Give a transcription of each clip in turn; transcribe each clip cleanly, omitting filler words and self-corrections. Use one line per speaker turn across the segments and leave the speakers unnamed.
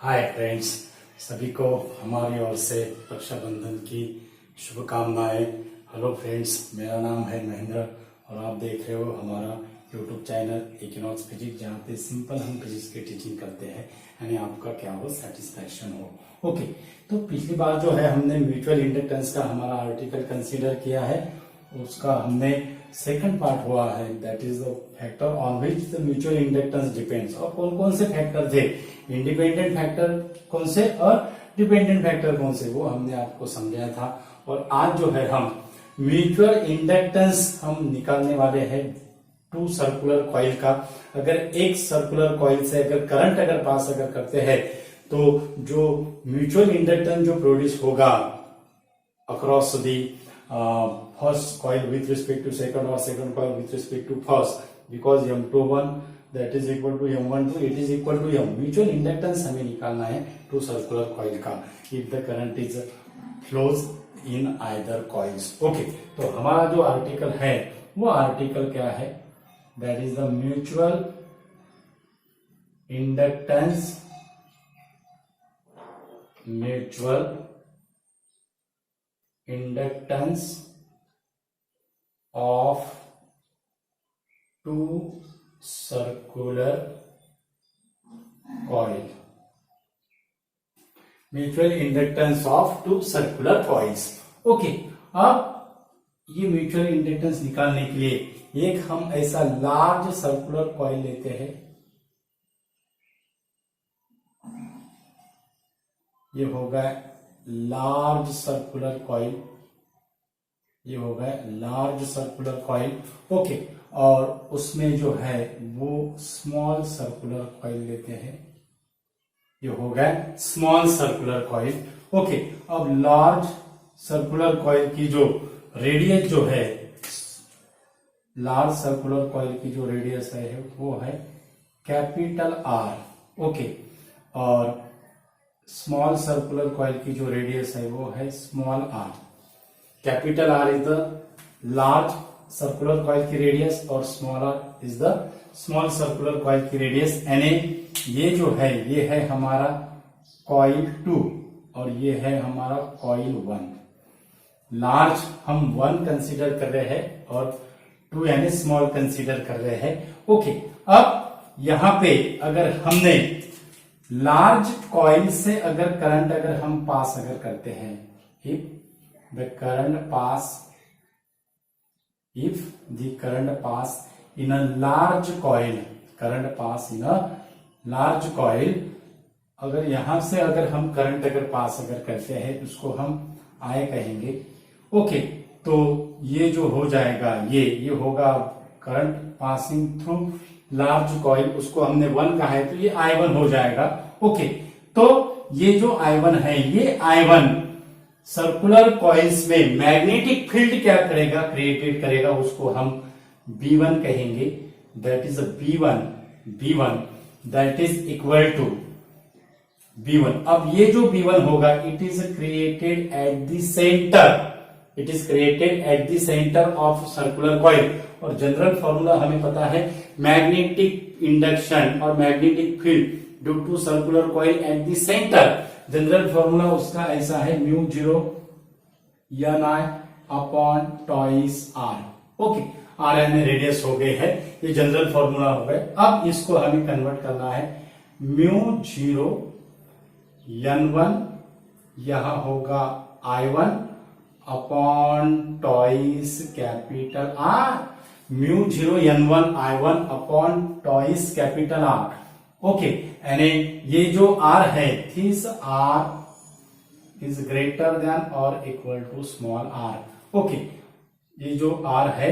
Hi friends, सभी को हमारी ओर से रक्षाबंधन की शुभकामनाएं। हेलो फ्रेंड्स, मेरा नाम है महेंद्र और आप देख रहे हो हमारा यूट्यूब चैनल इक्विनॉक्स फिजिक्स, जहाँ पे सिंपल हम फिजिक्स की टीचिंग करते हैं, यानी आपका क्या हो, सेटिस्फैक्शन हो। ओके, तो पिछली बार जो है हमने म्यूचुअल इंडक्टेंस का हमारा आर्टिकल कंसीडर किया है, उसका हमने सेकंड पार्ट हुआ है, that is the factor on which the mutual inductance depends. और कौन कौन से फैक्टर थे, इंडिपेंडेंट फैक्टर कौन से और डिपेंडेंट फैक्टर कौन से, वो हमने आपको समझाया था। और आज जो है हम म्यूचुअल इंडक्टेंस हम निकालने वाले हैं टू सर्कुलर कॉइल का। अगर एक सर्कुलर कॉइल से अगर करंट अगर पास अगर करते हैं तो जो म्यूचुअल इंडक्टेंस जो प्रोड्यूस होगा across the first coil with respect to second और second coil with respect to first, because M21 that is equal to M12, it is equal to M। Mutual inductance हमें निकालना है two circular coil का if the current is flows in either coils. Okay, तो हमारा जो article है वो article क्या है, that is the mutual inductance, mutual inductance of two circular coil, mutual inductance of two circular coils. Okay, अब ये म्यूचुअल इंडक्टेंस निकालने के लिए एक हम ऐसा लार्ज सर्कुलर कॉइल लेते हैं, ये होगा लार्ज सर्कुलर कॉइल, ये होगा लार्ज सर्कुलर कॉइल। ओके, और उसमें जो है वो स्मॉल सर्कुलर कॉइल लेते हैं, ये होगा स्मॉल सर्कुलर कॉइल। ओके, अब लार्ज सर्कुलर कॉइल की जो रेडियस जो है, लार्ज सर्कुलर कॉइल की जो रेडियस है वो है कैपिटल R। ओके, और स्मॉल सर्कुलर कॉइल की जो रेडियस है वो है small r। Capital R is the large circular coil की रेडियस और small r is the small circular coil की रेडियस। यानी ये जो है ये है हमारा कॉइल 2 और ये है हमारा कॉइल 1। लार्ज हम 1 कंसीडर कर रहे हैं और 2 यानी स्मॉल कंसीडर कर रहे हैं। ओके, अब यहां पे अगर हमने लार्ज कॉइल से अगर करंट अगर हम पास अगर करते हैं, if the current pass in a large coil, current pass in a large coil, अगर यहां से अगर हम करंट अगर पास अगर करते हैं उसको हम I कहेंगे। ओके, तो ये जो हो जाएगा ये होगा current passing through large coil, उसको हमने 1 कहा है तो ये I1 हो जाएगा। ओके, तो ये जो I1 है, ये I1 सर्कुलर कॉइल्स में मैग्नेटिक फील्ड क्या करेगा, क्रिएटेड करेगा, उसको हम B1 कहेंगे। That is B1 that is equal to B1। अब ये जो B1 होगा, it is created at the centre, it is created at the centre of circular coil. और जनरल फॉर्मूला हमें पता है, मैग्नेटिक इंडक्शन और magnetic field due to circular coil at the centre, general formula उसका ऐसा है, μ0 Ni upon twice R। Okay, R यानी radius हो गए है, ये जनरल फॉर्मूला हो गए। अब इसको हमें कन्वर्ट करना है, μ0 N1 यहां होगा I1 upon twice capital R, μ0 N1 I1 upon twice capital R। Okay, यानी ये जो R है, this R is greater than और equal to small r। Okay, ये जो R है,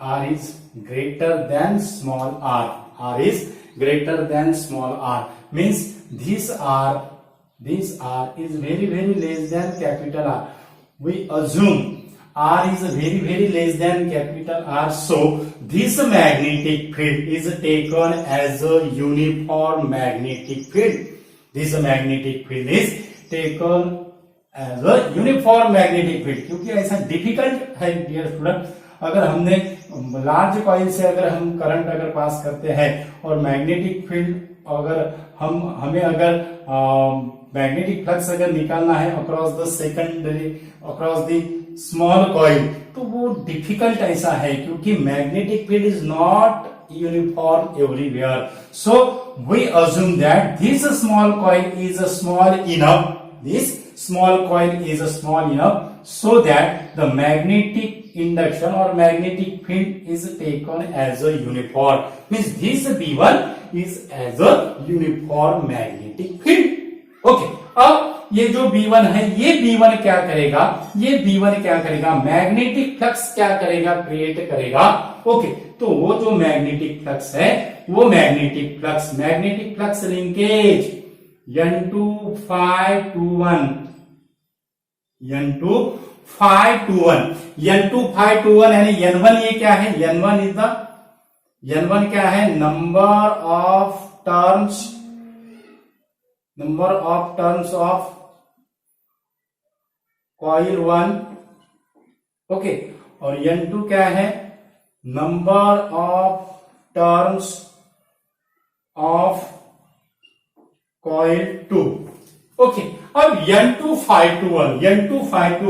R is greater than small r, R is greater than small r, means this R is very less than capital R. We assume R is very less than capital R, so this magnetic field is taken as a uniform magnetic field. This magnetic field is taken as a uniform magnetic field। क्योंकि ऐसा difficult है dear student, अगर हमने large coil से अगर हम current अगर पास करते हैं और मैग्नेटिक फील्ड अगर हमें अगर मैग्नेटिक फ्लक्स अगर निकालना है across the secondary across the small coil, तो वो डिफिकल्ट ऐसा है क्योंकि magnetic field is not uniform everywhere. So we assume that this small coil is small enough, this small coil is small enough so that the magnetic induction or magnetic field is taken as a uniform, means this B1 is as a uniform magnetic field. Okay, अब ये जो B1 है, ये B1 क्या करेगा, ये B1 क्या करेगा, मैग्नेटिक फ्लक्स क्या करेगा, क्रिएट करेगा. ओके, तो वो जो मैग्नेटिक फ्लक्स है, वो magnetic flux linkage N2 phi 2 1, N2 phi 2 1, N2 phi 2 1 यानी N1 ये क्या है, N1 क्या है, number of turns of coil 1. Okay, और N2 क्या है, number of turns of coil 2. Okay, अब N2 phi 2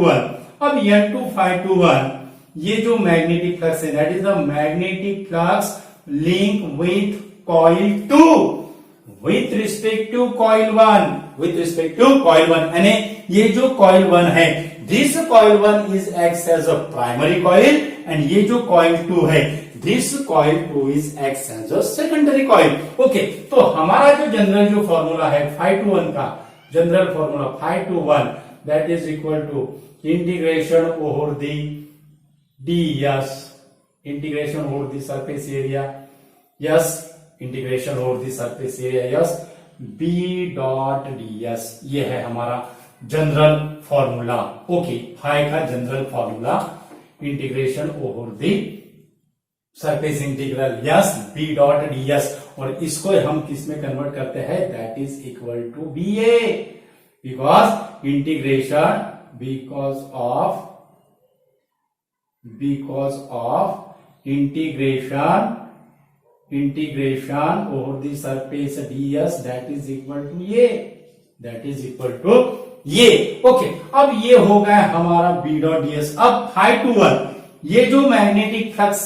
1, अब N2 phi 2 1 ये जो मैग्नेटिक फ्लक्स है, that is the magnetic flux link with coil 2 with respect to coil 1, यानी ये जो कॉइल 1 है, this coil 1 is acts as a primary coil and ये जो कॉइल 2 है, this coil 2 is acts as a secondary coil. Okay, तो हमारा जो जनरल जो फॉर्मूला है phi 2 1 का, general formula phi 2 1 that is equal to integration over the ds, integration over the surface area yes, integration over the surface area yes, b dot ds. ये है हमारा general formula. Okay, phi का general formula integration over the surface integral yes b dot ds, और इसको हम किस में convert करते हैं, that is equal to ba, because integration because of integration over the surface ds that is equal to ये. Okay, अब ये हो गया हमारा b डॉट ds. अब phi 2 1 ये जो मैग्नेटिक फ्लक्स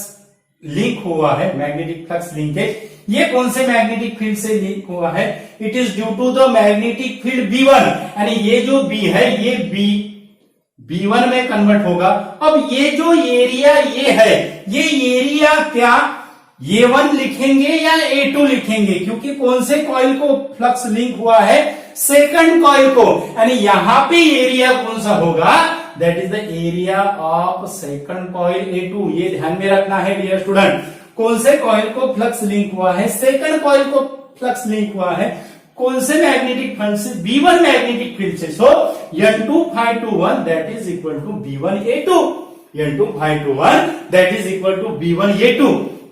लिंक हुआ है, मैग्नेटिक फ्लक्स लिंकेज, ये कौन से मैग्नेटिक फील्ड से लिंक हुआ है, it is due to the magnetic field B1, यानी ये जो B है ये B1 में कन्वर्ट होगा. अब ये जो एरिया ये है, ये एरिया क्या A1 लिखेंगे या A2 लिखेंगे, क्योंकि कौन से कॉइल को फ्लक्स लिंक हुआ है, सेकंड कॉइल को, यानी यहां पे एरिया कौन सा होगा, that is the area of second coil A2. ये ध्यान में रखना है डियर स्टूडेंट, कौन से कॉइल को फ्लक्स लिंक हुआ है, सेकंड कॉइल को फ्लक्स लिंक हुआ है, कौन से मैग्नेटिक फील्ड से, B1 मैग्नेटिक फील्ड से. So N2 phi 2 1 that is equal to B1 A2, N2 phi 2 1 that is equal to B1 A2.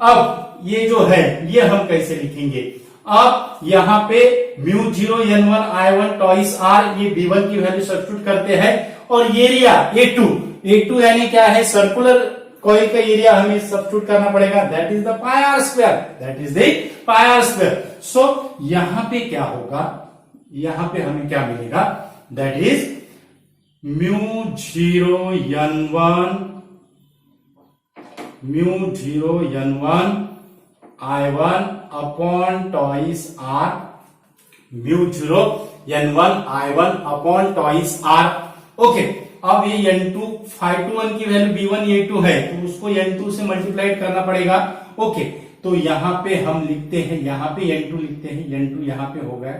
अब ये जो है ये हम कैसे लिखेंगे, अब यहाँ पे μ0 N1 I1 टॉइस R, ये B1 की वैल्यू सब्स्टिट्यूट करते हैं, और एरिया A2 यानी क्या है, सर्कुलर कॉइल का एरिया हमें सब्स्टिट्यूट करना पड़ेगा, that is the pi r square. So यहां पे क्या होगा, यहां पे हमें क्या मिलेगा, that is μ0 N1 I1 upon twice R, μ0 N1 I1 upon twice R. Okay, अब ये N2 phi 2 1 की वैल्यू B1 A2 है, तो उसको N2 से मल्टीप्लाई करना पड़ेगा. ओके, तो यहां पे हम लिखते हैं, यहां पे N2 लिखते हैं, N2 यहां पे हो गया.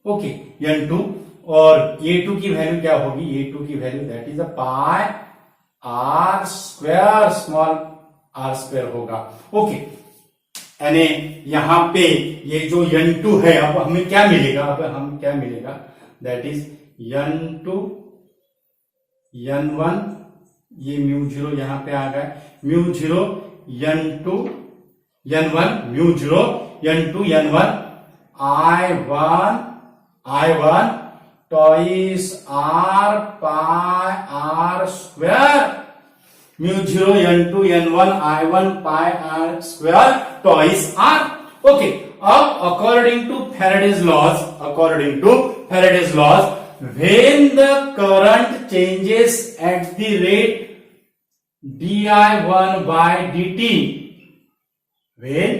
ओके, N2, और A2 की वैल्यू क्या होगी, A2 की value that is a pi r square, small r square होगा. ओके, यानी यहां पे ये जो N2 है, अब हमें क्या मिलेगा, दैट इज N2 N1, ये μ0 यहां पे आ गया, μ0 N2 N1 μ0 N2 N1 I1 twice R pi R square, μ0 N2 N1 I1 pi R square twice R. Okay, अब according to Faraday's laws, when the current changes at the rate di1 by dt, when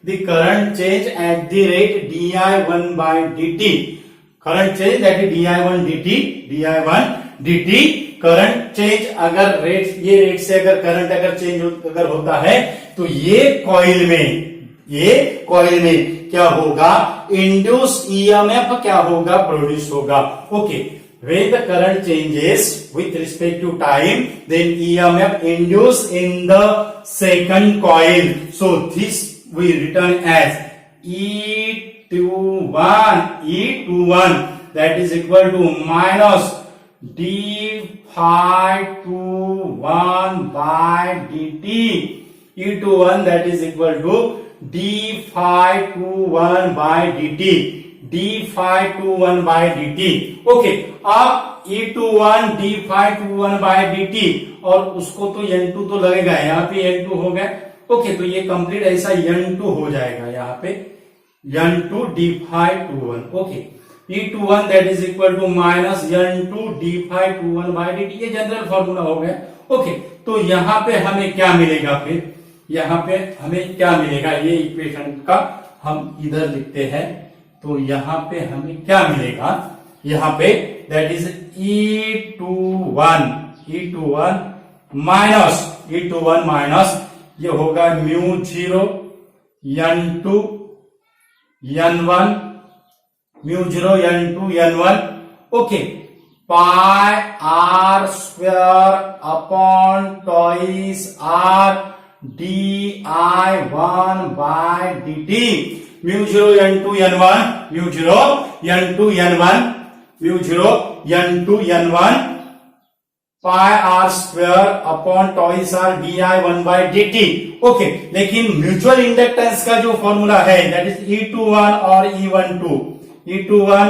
the current change at the rate di1 by dt, current change that is di1 dt, current change अगर rate, ये rate से अगर current अगर change अगर होता है तो ये कॉइल में क्या होगा, इंड्यूस ईएमएफ क्या होगा, प्रोड्यूस होगा। Okay, when the current changes with respect to time, then EMF induced in the second coil. So this we written as E21 that is equal to minus d∅21 by dt. E21 that is equal to d∅21 by dt. d∅21 by dt. Okay, अब E21 d∅21 by dt और उसको तो N2 तो लगेगा, यहाँ पे N2 हो गया। ओके, तो ये कंप्लीट ऐसा N2 हो जाएगा, यहाँ पे N2 d∅21। Okay, E21 that is equal to minus N2 d∅21 by dt, ये जनरल फॉर्मूला हो गया। ओके, तो यहाँ पे हमें क्या मिलेगा, फिर यहाँ पे हमें क्या मिलेगा, ये इक्वेशन का हम इधर लिखते हैं, तो यहाँ पे हमें क्या मिलेगा, यहाँ पे दैट इज E21 माइनस ये होगा μ0 N2 N1 μ0 N2 N1। Okay, pi r square upon twice r di1 by dt, μ0 N2 N1 pi r square upon twice r di1 by dt। Okay, लेकिन म्यूचुअल इंडक्टेंस का जो formula है that is E21 और E21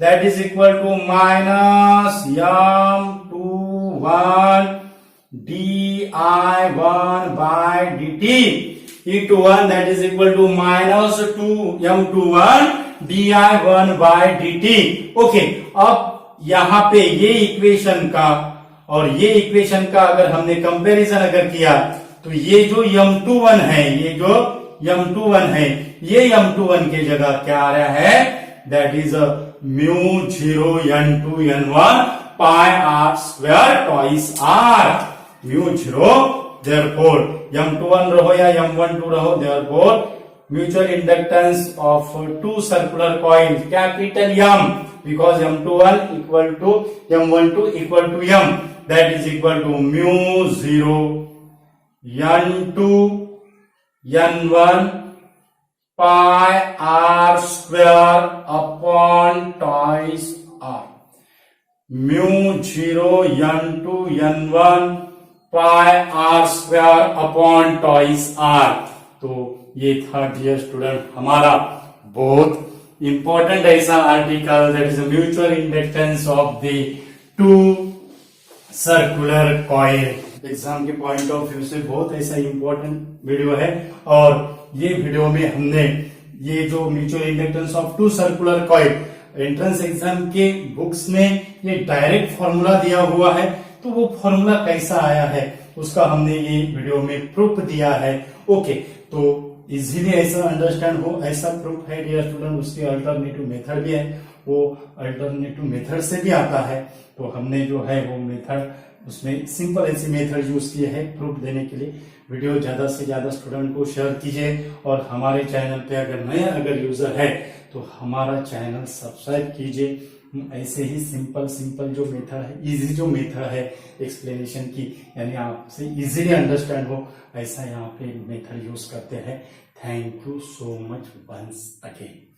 that is equal to minus M21 di1 by dt। E21 that is equal to minus 2M21 di1 by dt। Okay, अब यहाँ पे ये equation का और ये इक्वेशन का अगर हमने कंपैरिजन अगर किया तो ये जो M21 है, ये M21 के जगह क्या आ रहा है, that is μ0 N2 N1 pi r square twice r μ0, therefore M21 रहो या M12 रहो, therefore mutual inductance of two circular coils capital M, because M21 equal to M12 equal to M, that is equal to μ0 N2 N1 pi r square upon twice r, μ0 N2 N1 pi r square upon twice r। तो ये था dear student हमारा बहुत important ऐसा article, that is mutual inductance of the two circular coil. Exam के point of view से बहुत ऐसा इंपॉर्टेंट वीडियो है, और ये वीडियो में हमने ये जो mutual inductance of two circular coil, entrance exam के बुक्स में ये डायरेक्ट फॉर्मूला दिया हुआ है, तो वो फॉर्मूला कैसा आया है उसका हमने ये वीडियो में प्रूफ दिया है। ओके, तो इजीली ऐसा अंडरस्टैंड हो, ऐसा प्रूफ है डियर स्टूडेंट। उसके अल्टरनेटिव मेथड भी है, वो अल्टरनेटिव मेथड से भी आता है, तो हमने जो है वो मेथड उसमें सिंपल ऐसी मेथड यूज की है प्रूफ देने के लिए। वीडियो ज्यादा से ज्यादा स्टूडेंट को शेयर कीजिए, और हमारे चैनल पे अगर नए अगर यूजर है तो हमारा चैनल सब्सक्राइब कीजिए। ऐसे ही सिंपल जो मेथड है, इजी जो मेथड है एक्सप्लेनेशन की, यानी आपसे इजीली अंडरस्टैंड हो, ऐसा यहाँ पे मेथड यूज करते हैं। Thank you so much once again.